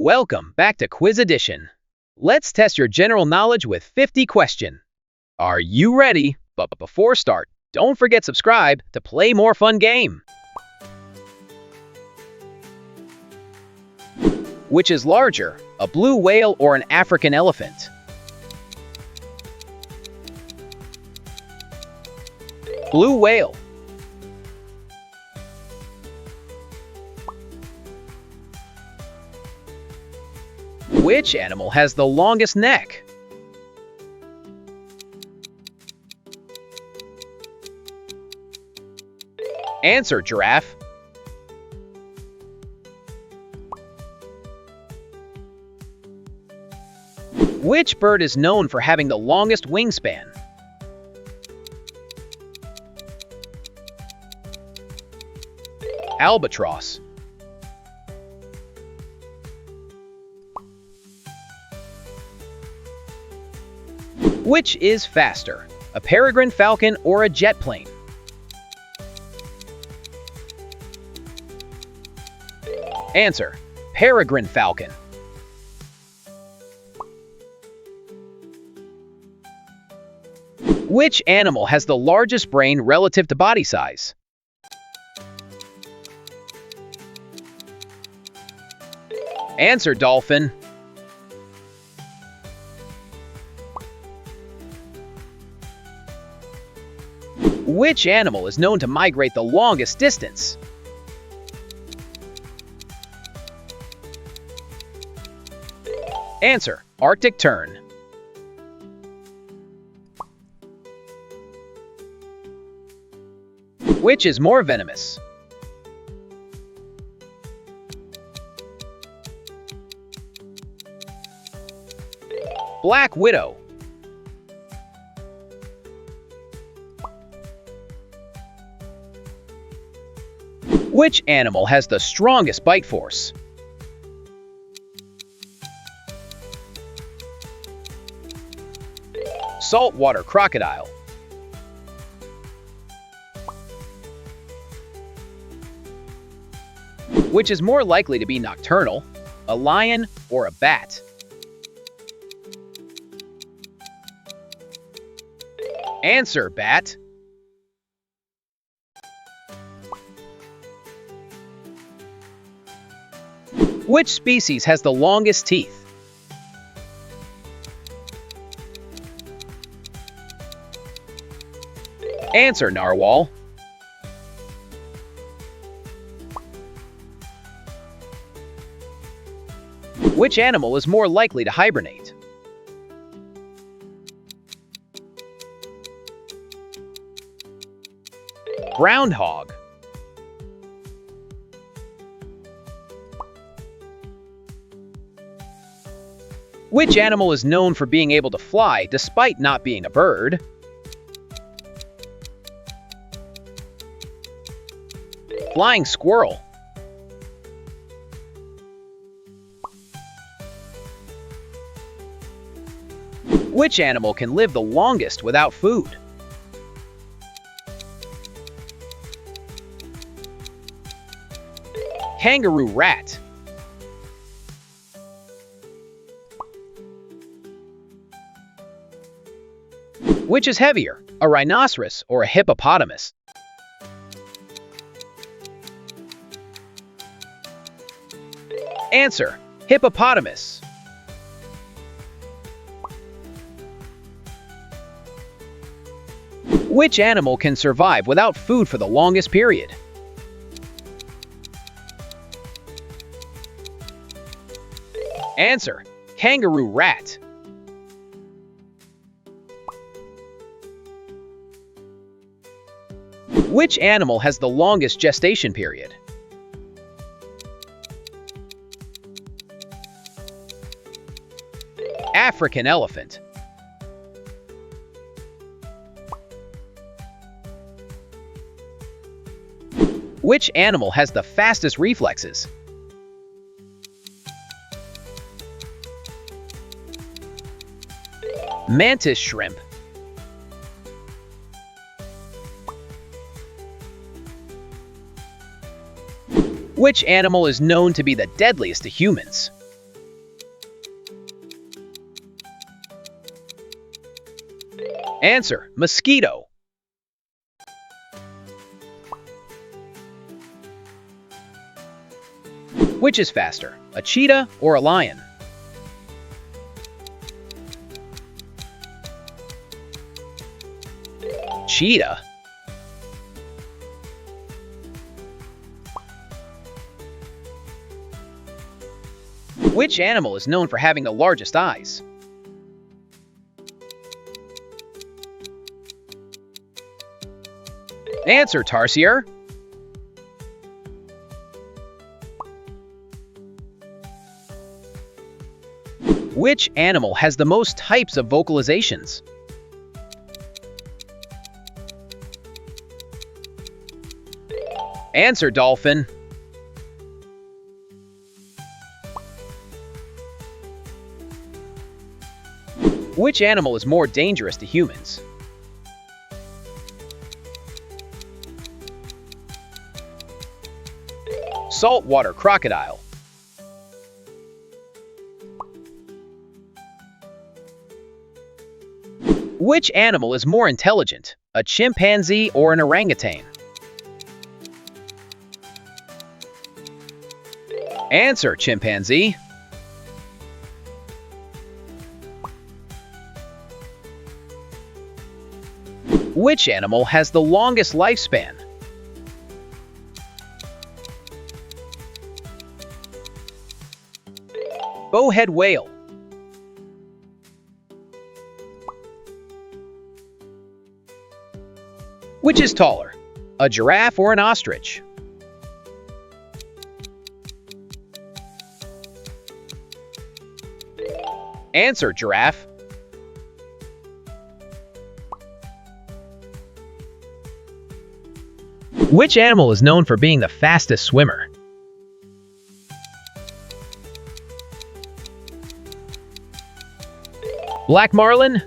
Welcome back to Quiz Edition. Let's test your general knowledge with 50 questions. Are you ready? But before start, don't forget subscribe to play more fun game. Which is larger, a blue whale or an African elephant? Blue whale. Which animal has the longest neck? Answer, giraffe. Which bird is known for having the longest wingspan? Albatross. Which is faster, a peregrine falcon or a jet plane? Answer, peregrine falcon. Which animal has the largest brain relative to body size? Answer, dolphin. Which animal is known to migrate the longest distance? Answer, Arctic tern. Which is more venomous? Black widow. Which animal has the strongest bite force? Saltwater crocodile. Which is more likely to be nocturnal, a lion or a bat? Answer, bat. Which species has the longest teeth? Answer, narwhal. Which animal is more likely to hibernate? Groundhog. Which animal is known for being able to fly despite not being a bird? Flying squirrel. Which animal can live the longest without food? Kangaroo rat. Which is heavier, a rhinoceros or a hippopotamus? Answer, hippopotamus. Which animal can survive without food for the longest period? Answer, kangaroo rat. Which animal has the longest gestation period? African elephant. Which animal has the fastest reflexes? Mantis shrimp. Which animal is known to be the deadliest to humans? Answer: mosquito. Which is faster, a cheetah or a lion? Cheetah. Which animal is known for having the largest eyes? Answer: tarsier. Which animal has the most types of vocalizations? Answer: dolphin. Which animal is more dangerous to humans? Saltwater crocodile. Which animal is more intelligent, a chimpanzee or an orangutan? Answer: chimpanzee. Which animal has the longest lifespan? Bowhead whale. Which is taller, a giraffe or an ostrich? Answer: giraffe. Which animal is known for being the fastest swimmer? Black marlin.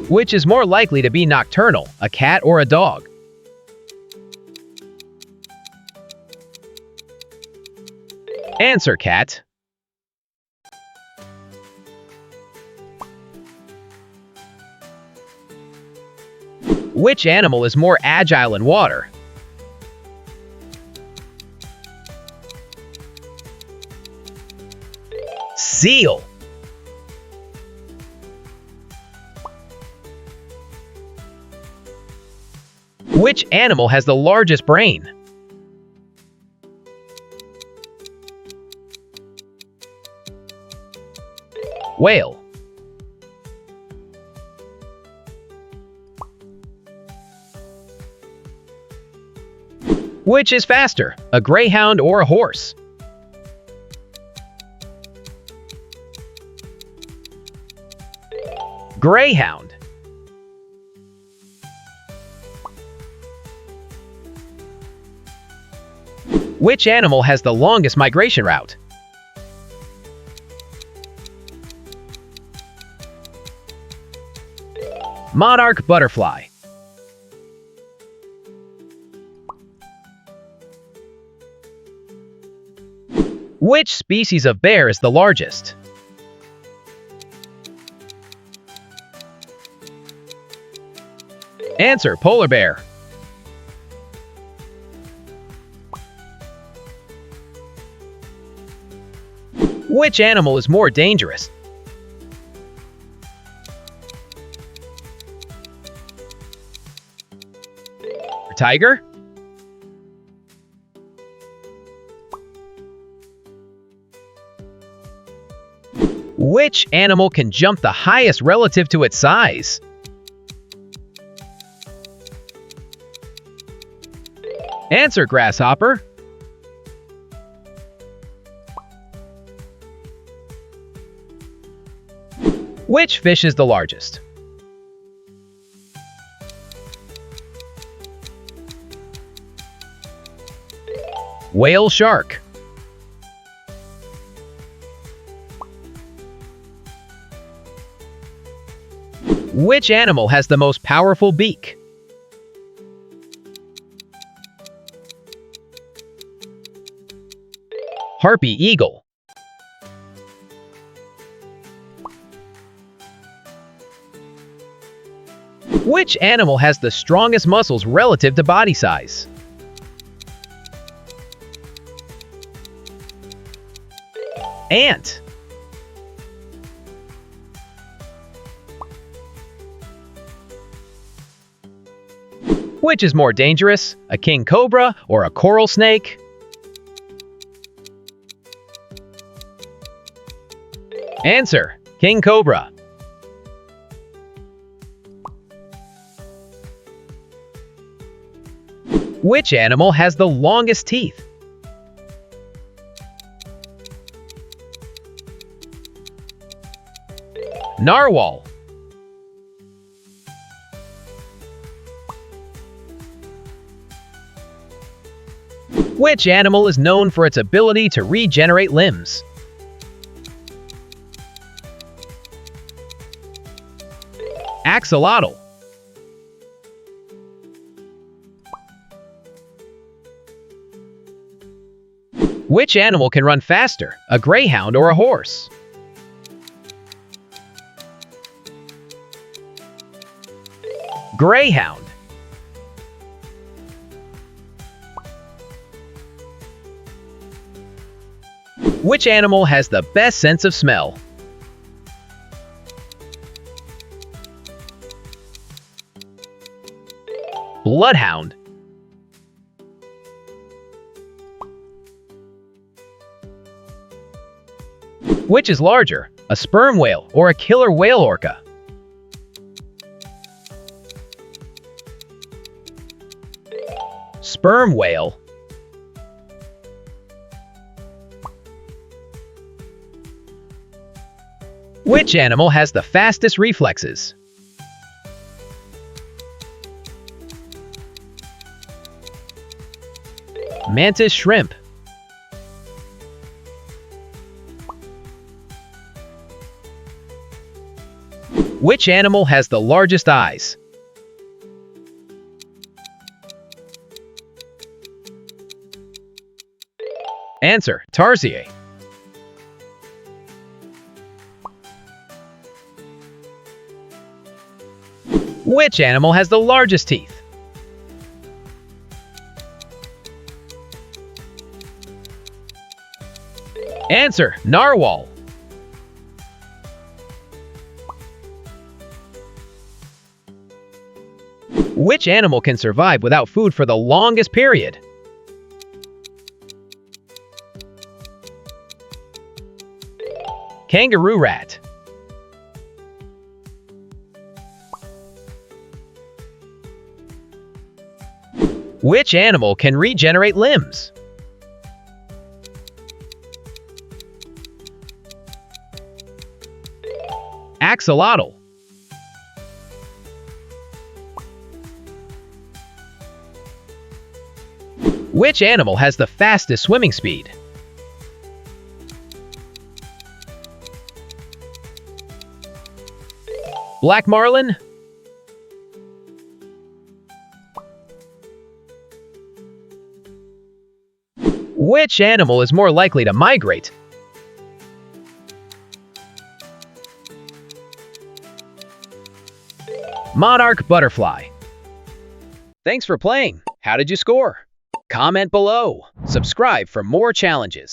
Which is more likely to be nocturnal, a cat or a dog? Answer: cat. Which animal is more agile in water? Seal. Which animal has the largest brain? Whale. Which is faster, a greyhound or a horse? Greyhound. Which animal has the longest migration route? Monarch butterfly. Which species of bear is the largest? Answer: polar bear. Which animal is more dangerous? Tiger? Which animal can jump the highest relative to its size? Answer: grasshopper. Which fish is the largest? Whale shark. Which animal has the most powerful beak? Harpy eagle. Which animal has the strongest muscles relative to body size? Ant. Which is more dangerous, a king cobra or a coral snake? Answer: king cobra. Which animal has the longest teeth? Narwhal. Which animal is known for its ability to regenerate limbs? Axolotl. Which animal can run faster, a greyhound or a horse? Greyhound. Which animal has the best sense of smell? Bloodhound. Which is larger, a sperm whale or a killer whale orca? Sperm whale. Which animal has the fastest reflexes? Mantis shrimp. Which animal has the largest eyes? Answer: tarsier. Which animal has the largest teeth? Answer: narwhal. Which animal can survive without food for the longest period? Kangaroo rat. Which animal can regenerate limbs? Axolotl. Which animal has the fastest swimming speed? Black marlin. Which animal is more likely to migrate? Monarch butterfly. Thanks for playing. How did you score? Comment below. Subscribe for more challenges.